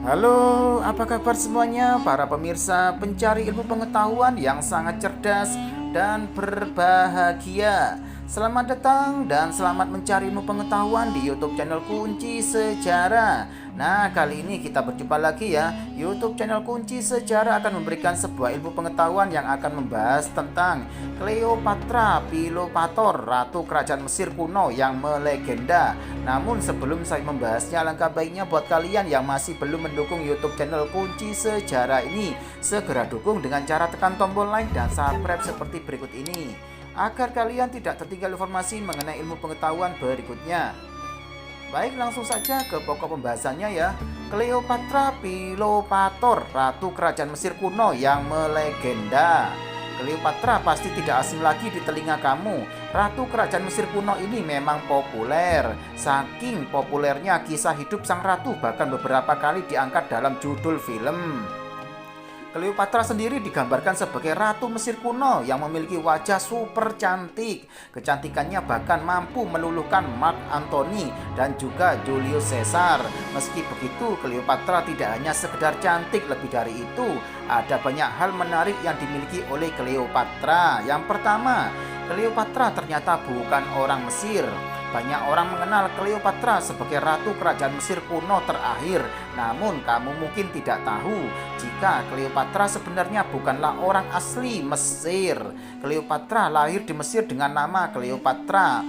Halo, apa kabar semuanya para pemirsa pencari ilmu pengetahuan yang sangat cerdas dan berbahagia. Selamat datang dan selamat mencari ilmu pengetahuan di YouTube channel Kunci Sejarah. Nah, kali ini kita berjumpa lagi ya. YouTube channel Kunci Sejarah akan memberikan sebuah ilmu pengetahuan yang akan membahas tentang Cleopatra Pilopator, ratu kerajaan Mesir kuno yang melegenda. Namun sebelum saya membahasnya, alangkah baiknya buat kalian yang masih belum mendukung YouTube channel Kunci Sejarah ini, segera dukung dengan cara tekan tombol like dan subscribe seperti berikut ini, agar kalian tidak tertinggal informasi mengenai ilmu pengetahuan berikutnya. Baik, langsung saja ke pokok pembahasannya ya. Cleopatra Pilopator, ratu kerajaan Mesir kuno yang melegenda. Cleopatra pasti tidak asing lagi di telinga kamu. Ratu kerajaan Mesir kuno ini memang populer. Saking populernya, kisah hidup sang ratu bahkan beberapa kali diangkat dalam judul film. Cleopatra sendiri digambarkan sebagai ratu Mesir kuno yang memiliki wajah super cantik. Kecantikannya bahkan mampu meluluhkan Mark Antony dan juga Julius Caesar. Meski begitu, Cleopatra tidak hanya sekedar cantik, lebih dari itu, ada banyak hal menarik yang dimiliki oleh Cleopatra. Yang pertama, Cleopatra ternyata bukan orang Mesir. Banyak orang mengenal Cleopatra sebagai ratu kerajaan Mesir kuno terakhir. Namun kamu mungkin tidak tahu jika Cleopatra sebenarnya bukanlah orang asli Mesir. Cleopatra lahir di Mesir dengan nama Cleopatra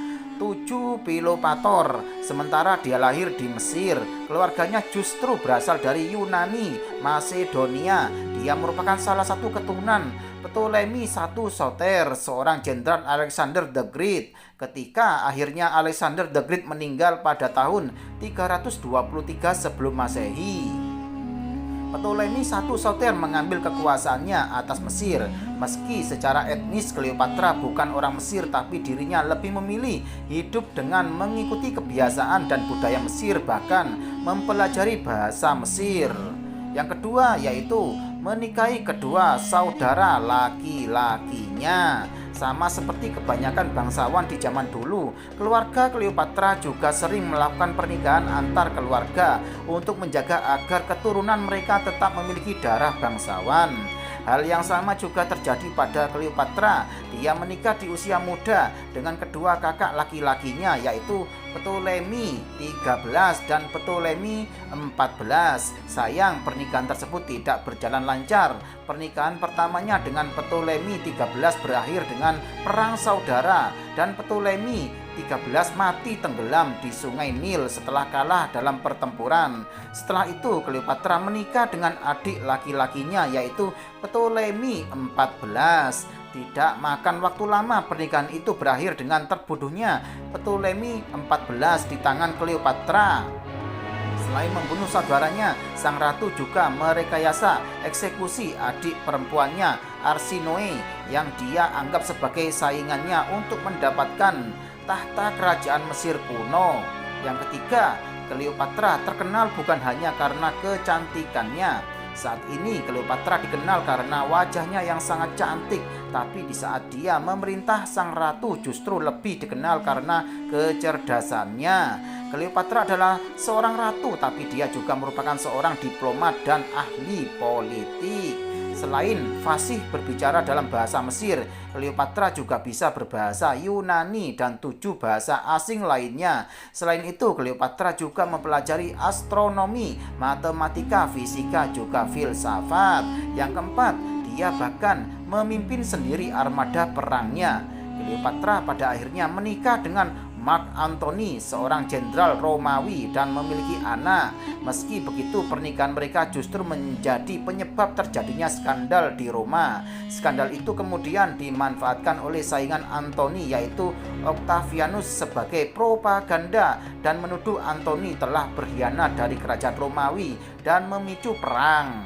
Pilopator. Sementara dia lahir di Mesir, keluarganya justru berasal dari Yunani, Macedonia. Dia merupakan salah satu keturunan Ptolemy I Soter, seorang jenderal Alexander the Great. Ketika akhirnya Alexander the Great meninggal pada tahun 323 sebelum Masehi, Ptolemy I Soter mengambil kekuasaannya atas Mesir. Meski secara etnis Cleopatra bukan orang Mesir, tapi dirinya lebih memilih hidup dengan mengikuti kebiasaan dan budaya Mesir, bahkan mempelajari bahasa Mesir. Yang kedua yaitu menikahi kedua saudara laki-lakinya. Sama seperti kebanyakan bangsawan di zaman dulu, keluarga Cleopatra juga sering melakukan pernikahan antar keluarga untuk menjaga agar keturunan mereka tetap memiliki darah bangsawan. Hal yang sama juga terjadi pada Cleopatra. Dia menikah di usia muda dengan kedua kakak laki-lakinya, yaitu Ptolemy XIII dan Ptolemy XIV. Sayang, pernikahan tersebut tidak berjalan lancar. Pernikahan pertamanya dengan Ptolemy XIII berakhir dengan perang saudara, dan Ptolemy XIII mati tenggelam di sungai Nil setelah kalah dalam pertempuran. Setelah itu Cleopatra menikah dengan adik laki-lakinya, yaitu Ptolemy XIV. Tidak makan waktu lama, pernikahan itu berakhir dengan terbunuhnya Ptolemy XIV di tangan Cleopatra. Selain membunuh saudaranya, sang ratu juga merekayasa eksekusi adik perempuannya Arsinoe yang dia anggap sebagai saingannya untuk mendapatkan tahta kerajaan Mesir kuno. Yang ketiga, Cleopatra terkenal bukan hanya karena kecantikannya. Saat ini Cleopatra dikenal karena wajahnya yang sangat cantik, tapi di saat dia memerintah, sang ratu justru lebih dikenal karena kecerdasannya. Cleopatra adalah seorang ratu, tapi dia juga merupakan seorang diplomat dan ahli politik. Selain fasih berbicara dalam bahasa Mesir, Cleopatra juga bisa berbahasa Yunani dan 7 bahasa asing lainnya. Selain itu, Cleopatra juga mempelajari astronomi, matematika, fisika, juga filsafat. Yang keempat, dia bahkan memimpin sendiri armada perangnya. Cleopatra pada akhirnya menikah dengan Mark Antony, seorang jenderal Romawi, dan memiliki anak. Meski begitu, pernikahan mereka justru menjadi penyebab terjadinya skandal di Roma. Skandal itu kemudian dimanfaatkan oleh saingan Antony, yaitu Octavianus, sebagai propaganda dan menuduh Antony telah berkhianat dari kerajaan Romawi dan memicu perang.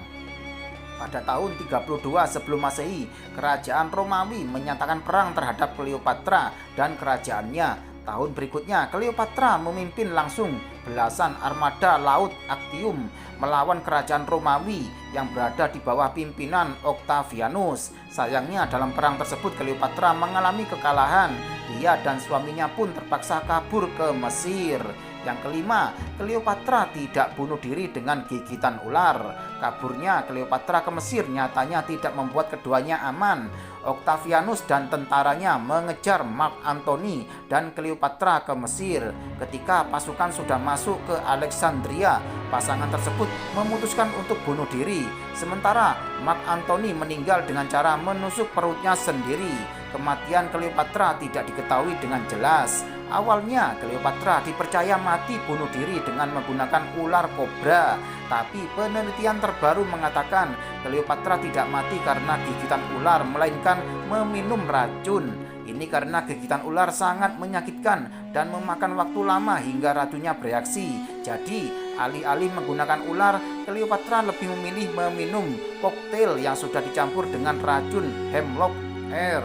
Pada tahun 32 sebelum Masehi, kerajaan Romawi menyatakan perang terhadap Cleopatra dan kerajaannya. Tahun berikutnya, Cleopatra memimpin langsung belasan armada laut Actium melawan kerajaan Romawi yang berada di bawah pimpinan Octavianus. Sayangnya dalam perang tersebut Cleopatra mengalami kekalahan. Dia dan suaminya pun terpaksa kabur ke Mesir. Yang kelima, Cleopatra tidak bunuh diri dengan gigitan ular. Kaburnya Cleopatra ke Mesir nyatanya tidak membuat keduanya aman. Octavianus dan tentaranya mengejar Mark Antony dan Cleopatra ke Mesir. Ketika pasukan sudah masuk ke Alexandria, pasangan tersebut memutuskan untuk bunuh diri. Sementara Mark Antony meninggal dengan cara menusuk perutnya sendiri. Kematian Cleopatra tidak diketahui dengan jelas. Awalnya Cleopatra dipercaya mati bunuh diri dengan menggunakan ular kobra, tapi penelitian terbaru mengatakan Cleopatra tidak mati karena gigitan ular, melainkan meminum racun. Ini karena gigitan ular sangat menyakitkan dan memakan waktu lama hingga racunnya bereaksi. Jadi, alih-alih menggunakan ular, Cleopatra lebih memilih meminum koktail yang sudah dicampur dengan racun hemlock air,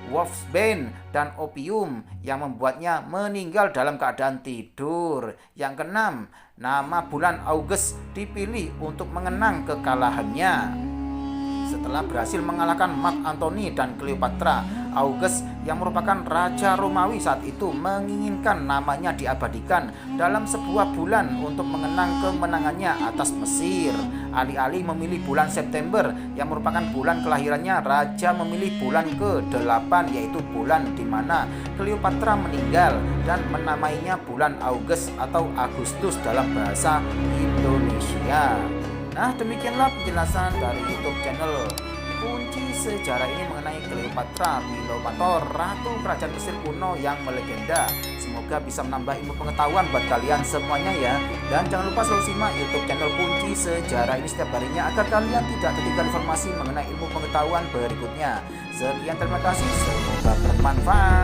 wolfsbane, dan opium yang membuatnya meninggal dalam keadaan tidur. Yang keenam, nama bulan August dipilih untuk mengenang kekalahannya. Setelah berhasil mengalahkan Mark Antony dan Cleopatra, August yang merupakan raja Romawi saat itu menginginkan namanya diabadikan dalam sebuah bulan untuk mengenang kemenangannya atas Mesir. Alih-alih memilih bulan September yang merupakan bulan kelahirannya, raja memilih bulan ke-8, yaitu bulan di mana Cleopatra meninggal, dan menamainya bulan August atau Agustus dalam bahasa Indonesia. Nah, demikianlah penjelasan dari YouTube channel Kunci Sejarah ini mengenai Cleopatra Pilopator, ratu kerajaan Mesir kuno yang melegenda. Semoga bisa menambah ilmu pengetahuan buat kalian semuanya ya. Dan jangan lupa selalu simak YouTube channel Kunci Sejarah ini setiap harinya agar kalian tidak ketinggalan informasi mengenai ilmu pengetahuan berikutnya. Sekian, terima kasih, semoga bermanfaat.